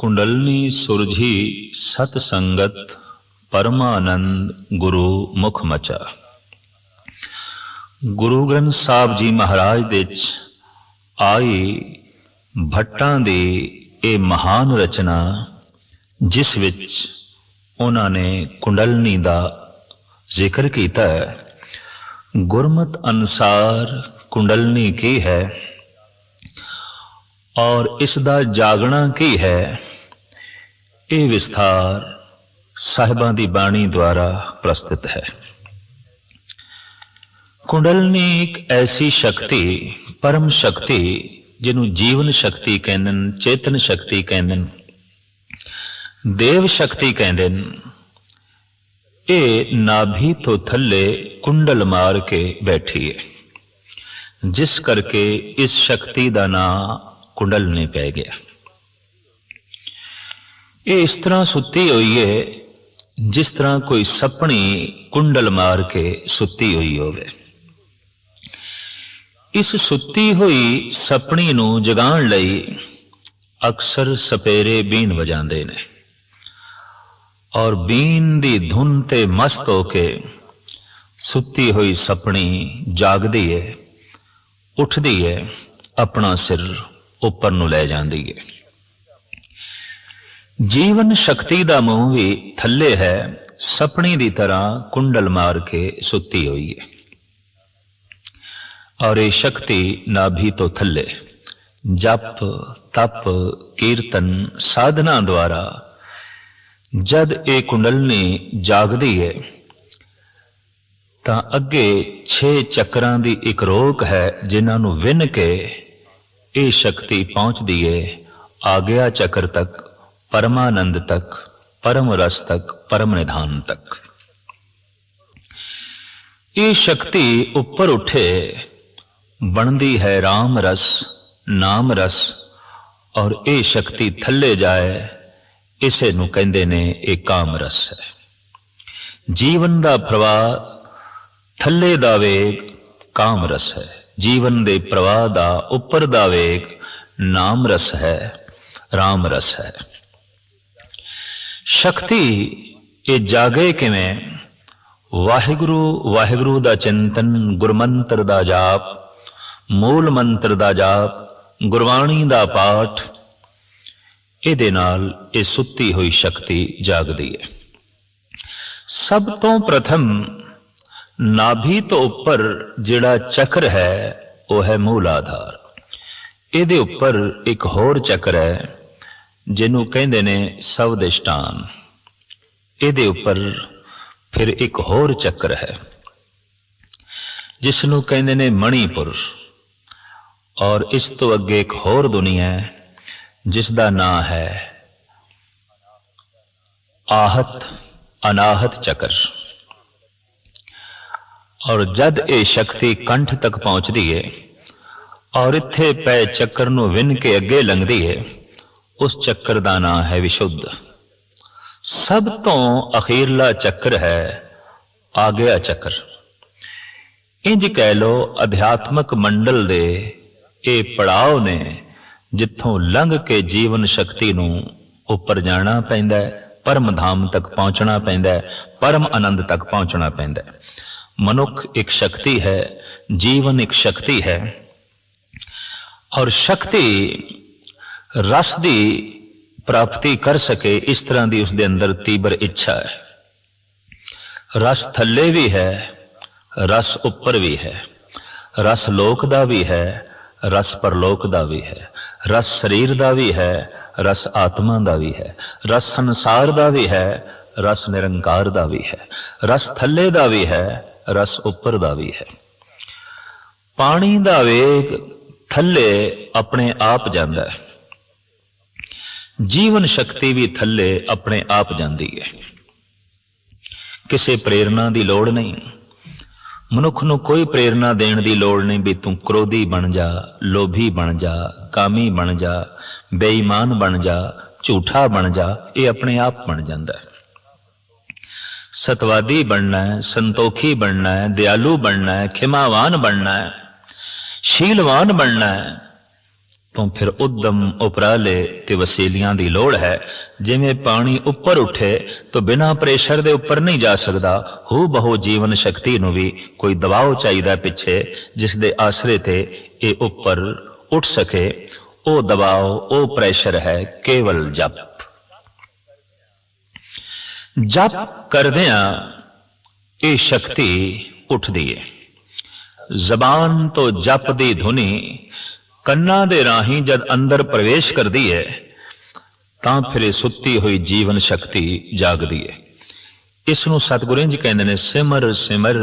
कुंडलनी सुरझी सत संगत परमानंद गुरु मुख मचा। गुरु ग्रंथ साहब जी महाराज दे आई भट्टां दी ये महान रचना जिस विच उन्हां ने कुंडलनी दा जिक्र किया है। गुरमत अनुसार कुंडलनी की है और इसका जागना की है, ये विस्तार साहिबां दी बाणी द्वारा प्रस्तुत है। कुंडलनी एक ऐसी शक्ति, परम शक्ति जिन्हों जीवन शक्ति कहंदे, चेतन शक्ति कहंदे, देव शक्ति कहंदे, ये नाभि तो थले कुंडल मार के बैठी है, जिस करके इस शक्ति का नाम कुंडलनी पै गया। ये इस तरह सुती हुई है जिस तरह कोई सपनी कुंडल मार के सुती हुई होवे। इस सुती हुई सपनी नूं जगाण लई अक्सर सपेरे बीन वजांदे ने और बीन दी धुन ते मस्त होके सुती हुई सपनी जागदी है, उठदी है, अपना सिर उपर नूं लै जांदी है। जीवन शक्ति दा मुंह भी थल्ले है, सपनी दी तरह कुंडल मार के सुती हुई है और ये शक्ति नाभि तो थल्ले जप तप कीर्तन साधना द्वारा जद ये कुंडलनी जागदी है तां अगे 6 चक्रां दी एक रोक है जिन्हां नूं विन के ये शक्ति पहुंचती है आज्ञा चक्र तक, परमानंद तक, परम रस तक, परम निधान तक। ये शक्ति ऊपर उठे बनती है राम रस, नाम रस और ये शक्ति थल्ले जाए इसे नूं कहंदे ने एक काम रस है। जीवन दा प्रवाह थल्ले दा वेग काम रस है, जीवन दे प्रवाह दा उपर दा वेग नाम रस है, राम रस है। शक्ति ये जागे किवें? वाहिगुरु वाहिगुरु दा चिंतन, गुरमंत्र दा जाप, मूल मंत्र दा जाप, गुरबाणी दा पाठ, इहदे नाल ये सुती हुई शक्ति जागदी है। सब तो प्रथम नाभि तो उपर जिहड़ा चक्र है वह है मूल आधार। इहदे उपर एक होर चक्र है जिन्हों कहंदे ने सवदिष्टान। इहदे उपर फिर एक होर चक्र है जिसनों कहंदे ने मणिपुर और इस तो अगे एक होर दुनिया है जिसका नाम है आहत अनाहत चक्र। और जद ये शक्ति कंठ तक पहुंचती है और इत्थे पै चक्र नूं विन के अगे लंघदी है, उस चक्र का नाम है विशुद्ध। सब तो अखीरला चक्र है आज्ञा चक्र। इंज कह लो अध्यात्मक मंडल दे ये पड़ाव ने जिथों लंघ के जीवन शक्ति नूं उपर जाना पैंदा है, परम धाम तक पहुंचना पैंदा है, परम आनंद तक पहुंचना पैंदा है। मनुख एक शक्ति है, जीवन एक शक्ति है और शक्ति रस दी प्राप्ति कर सके इस तरह की उसके अंदर तीव्र इच्छा है। रस थल्ले भी है, रस उपर भी है, रस लोक दा भी है, रस परलोक दा भी है, रस शरीर दा भी है, रस आत्मा दा भी है, रस संसार दा भी है, रस निरंकार दा भी है, रस थल्ले दा भी है, रस उपर दा भी है। पानी दा वेग थल्ले अपने आप जांदा है, जीवन शक्ति भी थल्ले अपने आप जांदी है, किसी प्रेरणा की लोड़ नहीं। मनुख नूं कोई प्रेरणा देण दी लोड़ नहीं भी तू क्रोधी बन जा, लोभी बन जा, कामी बन जा, बेईमान बन जा, झूठा बन जा, ये अपने आप बन जाता है। सतवादी बनना है, संतोखी बनना है, दयालु बनना है, खिमावान बनना है, शीलवान बनना है, तो फिर उद्यम उपराले ते वसीलियां दी लोड़ है। जिवें पानी उपर उठे तो बिना प्रेशर दे उपर नहीं जा सकता, हू बहु जीवन शक्ति नूं भी कोई दबाव चाहिदा पिछे, जिस दे आसरे ते ये उपर उठ सके। ओ दबाव, ओ प्रेशर है केवल जप। जप करदियां ये शक्ति उठदी है। जबान तो जप दी धुनी कन्ना दे राही जद अंदर प्रवेश करती है, तां फिर सुत्ती हुई जीवन शक्ति जागदी है। इसनूं सतगुरु जी कहंदे ने, सिमर सिमर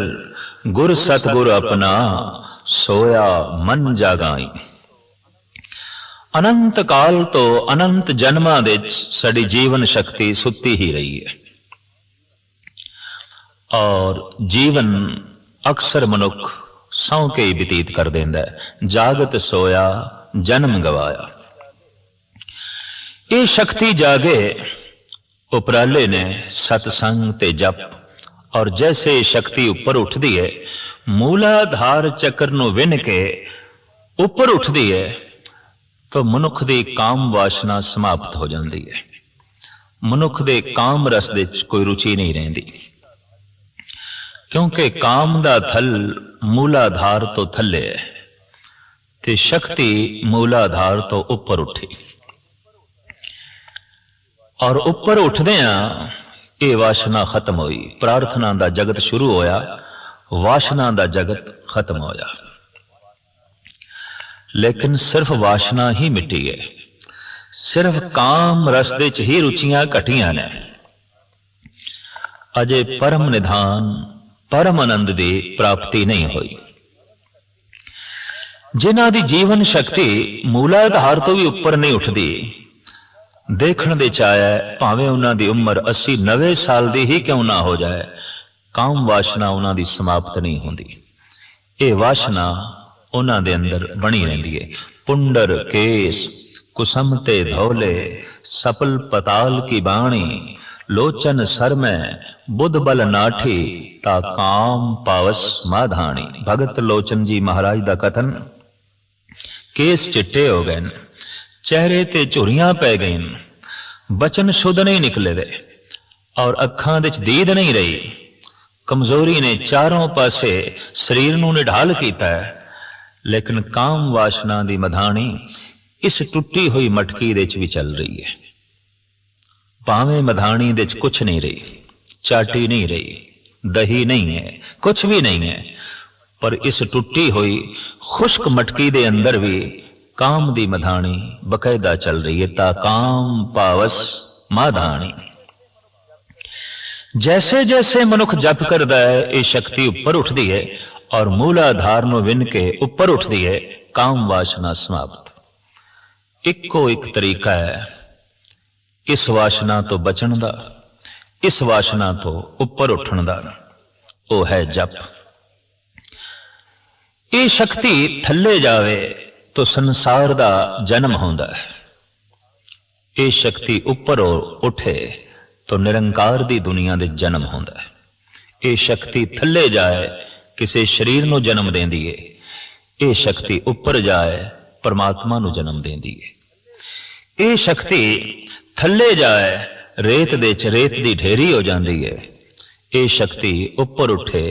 गुर सतगुर अपना, सोया मन जागाई। अनंत काल तो अनंत जन्मां दे साडी जीवन शक्ति सुत्ती ही रही है। और जीवन अक्सर मनुख सौ के ही बतीत कर देंदा है, जागत सोया जन्म गवाया। ये शक्ति जागे उपराले ने सतसंग ते जप। और जैसे शक्ति ऊपर उठदी है, मूलाधार चक्र नूं विन के ऊपर उठदी है, तो मनुख दी काम वासना समाप्त हो जाती है। मनुख दे काम रस दे कोई रुचि नहीं रहिंदी, क्योंकि काम दा थल मूलाधार तो थले है ते शक्ति मूलाधार तो ऊपर उठी। और ऊपर उठदियां ये वासना खत्म हुई। प्रार्थना दा जगत शुरू होया, वासना दा जगत खत्म होया। लेकिन सिर्फ वासना ही मिटी है, सिर्फ काम रस दे च ही रुचियां घटियां ने। अजे परम निधान परम आनंद की प्राप्ति नहीं हुई। जिन्हां दी जीवन शक्ति मूलाधार तो भी ऊपर नहीं उठती, देखण दे चाया भावें उन्हां दी उम्र 80-90 साल दी ही क्यों ना हो जाए, काम वासना उन्हां दी समाप्त नहीं होंदी। ये वासना उन्हां दे अंदर बनी रहिंदी है। पुंडर केस कुसमते धौले, सपल पताल की बाणी, लोचन सर में बुध बल नाठी, ता काम पावस माधानी। भगत लोचन जी महाराज दा कथन। केस चिट्टे हो गए, चेहरे ते झुरियां पै गई, बचन शुद्ध नहीं निकले दे, और अखां दे च दीद नहीं रही। कमजोरी ने चारों पासे शरीर नूं निढाल कीता है। लेकिन काम वासना दी मधानी इस टुटी हुई मटकी दे च भी चल रही है। भावें मधानी दे च कुछ नहीं रही, चाटी नहीं रही, दही नहीं है, कुछ भी नहीं है, पर इस टुटी हुई खुश्क मटकी दे अंदर भी काम दी मधानी बकायदा चल रही है। ता काम पावस माधानी। जैसे जैसे मनुख जप करदा है, ये शक्ति ऊपर उठदी है और मूलाधार नूं विन के ऊपर उठदी है। काम वासना समाप्त। इको एक तरीका है इस वासना तो बचण दा, इस वासना तो ऊपर उठण दा, वो है जप। ये शक्ति थल्ले जावे तो संसार दा जन्म होंदा है। ये शक्ति ऊपर उठे तो निरंकार दी दुनिया दे जन्म होंदा है। ये शक्ति थल्ले जाए किसी शरीर नूं जन्म देंदी है। ये शक्ति ऊपर जाए परमात्मा नूं जन्म देंदी है। ये शक्ति थल्ले जाए रेत दे च रेत दी ढेरी हो जाती है। ये शक्ति ऊपर उठे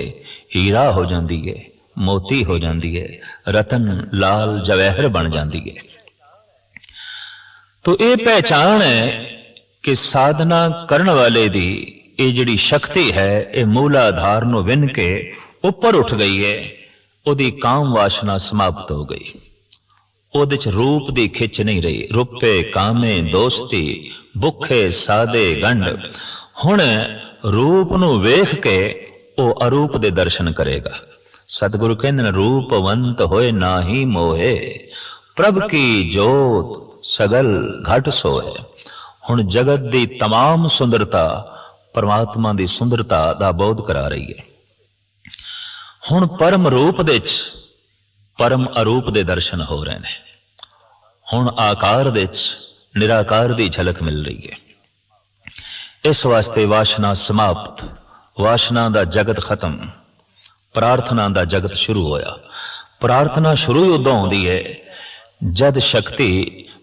हीरा हो जाती है, मोती हो जाती है, रतन लाल जवाहर बन जाती है। तो ये पहचान है कि साधना करने वाले दी ये जिहड़ी शक्ति है, ये मूलाधार नूं विन के ऊपर उठ गई है। उहदी काम वासना समाप्त हो गई। उहदे च रूप दी खिच नहीं रही। रुपे कामे दोस्ती भुखे सादे गंढ। हुण रूप नूं वेख के वो अरूप दे दर्शन करेगा। सतगुरु कहंदे ने, रूपवंत होए नाही मोहे, प्रभ की जोत सगल घट सोए। हुण जगत दी तमाम सुंदरता परमात्मा दी सुंदरता दा बोध करा रही है। हुण परम रूप दे च परम अरूप दे दर्शन हो रहे हैं। हुण आकार दे च निराकार दी झलक मिल रही है। इस वास्ते वासना समाप्त, वासना दा जगत खत्म, प्रार्थना दा जगत शुरू होया। प्रार्थना शुरू ही उदों होंदी है जद शक्ति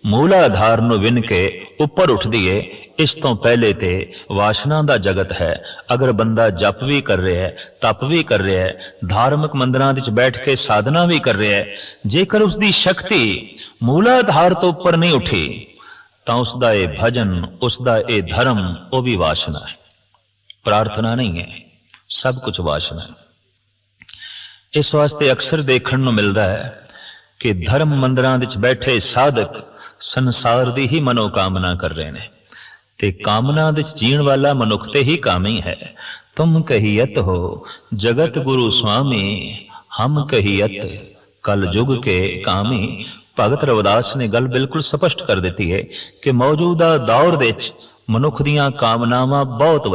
मूलाधार ਨੂੰ ਵਿੰਨ ਕੇ ਉੱਪਰ ਉੱਠਦੀ ਏ ਇਸ ਤੋਂ ਪਹਿਲੇ ਤੇ ਵਾਸ਼ਨਾ ਦਾ ਜਗਤ ਹੈ। ਅਗਰ ਬੰਦਾ ਜਪ ਵੀ ਕਰ ਰਿਹਾ ਹੈ, ਤਪ ਵੀ ਕਰ ਰਿਹਾ ਹੈ, ਧਾਰਮਿਕ ਮੰਦਰਾਂ ਵਿੱਚ ਬੈਠ ਕੇ ਸਾਧਨਾ ਵੀ ਕਰ ਰਿਹਾ ਹੈ, ਜੇਕਰ ਉਸ ਦੀ ਸ਼ਕਤੀ ਮੂਲਾਧਾਰ ਤੋਂ ਉੱਪਰ ਨਹੀਂ ਉੱਠੀ ਤਾਂ ਉਸ ਦਾ ਇਹ ਭਜਨ, ਉਸ ਦਾ ਇਹ ਧਰਮ ਉਹ ਵੀ ਵਾਸ਼ਨਾ ਹੈ, ਪ੍ਰਾਰਥਨਾ ਨਹੀਂ ਹੈ, ਸਭ ਕੁਝ ਵਾਸ਼ਨਾ ਹੈ। ਇਸ ਵਾਸਤੇ ਅਕਸਰ ਦੇਖਣ ਨੂੰ ਮਿਲਦਾ ਹੈ ਕਿ ਧਰਮ ਮੰਦਰਾਂ ਵਿੱਚ ਬੈਠੇ ਸਾਧਕ ਸੰਸਾਰ ਦੀ ਹੀ ਮਨੋਕਾਮਨਾ ਕਰ ਰਹੇ ਨੇ ਤੇ ਕਾਮਨਾ ਵਿੱਚ ਜੀਣ ਵਾਲਾ ਮਨੁੱਖ ਤੇ ਹੀ ਕਾਮੀ ਹੈ। ਤੁਮ ਕਹੀਅਤ ਹੋ ਜਗਤ ਗੁਰੂ ਸੁਆਮੀ, ਹਮ ਕਹੀਅਤ ਕਲ ਯੁਗ ਕੇ ਕਾਮੀ। ਭਗਤ ਰਵਿਦਾਸ ਨੇ ਗੱਲ ਬਿਲਕੁਲ ਸਪਸ਼ਟ ਕਰ ਦਿੱਤੀ ਹੈ ਕਿ ਮੌਜੂਦਾ ਦੌਰ ਵਿੱਚ ਮਨੁੱਖ ਦੀਆਂ ਕਾਮਨਾਵਾਂ ਬਹੁਤ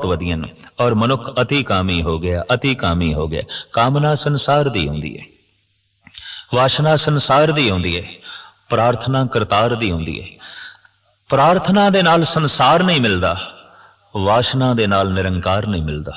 ਵਧੀਆਂ ਔਰ ਮਨੁੱਖ ਅਤੀ ਕਾਮੀ ਹੋ ਗਿਆ, ਅਤੀ ਕਾਮੀ ਹੋ ਗਿਆ। ਕਾਮਨਾ ਸੰਸਾਰ ਦੀ ਹੁੰਦੀ ਹੈ, ਵਾਸ਼ਨਾ ਸੰਸਾਰ ਦੀ ਹੁੰਦੀ ਹੈ, ਪ੍ਰਾਰਥਨਾ ਕਰਤਾਰ ਦੀ ਹੁੰਦੀ ਹੈ। ਪ੍ਰਾਰਥਨਾ ਦੇ ਨਾਲ ਸੰਸਾਰ ਨਹੀਂ ਮਿਲਦਾ, ਵਾਸ਼ਨਾ ਦੇ ਨਾਲ ਨਿਰੰਕਾਰ ਨਹੀਂ ਮਿਲਦਾ।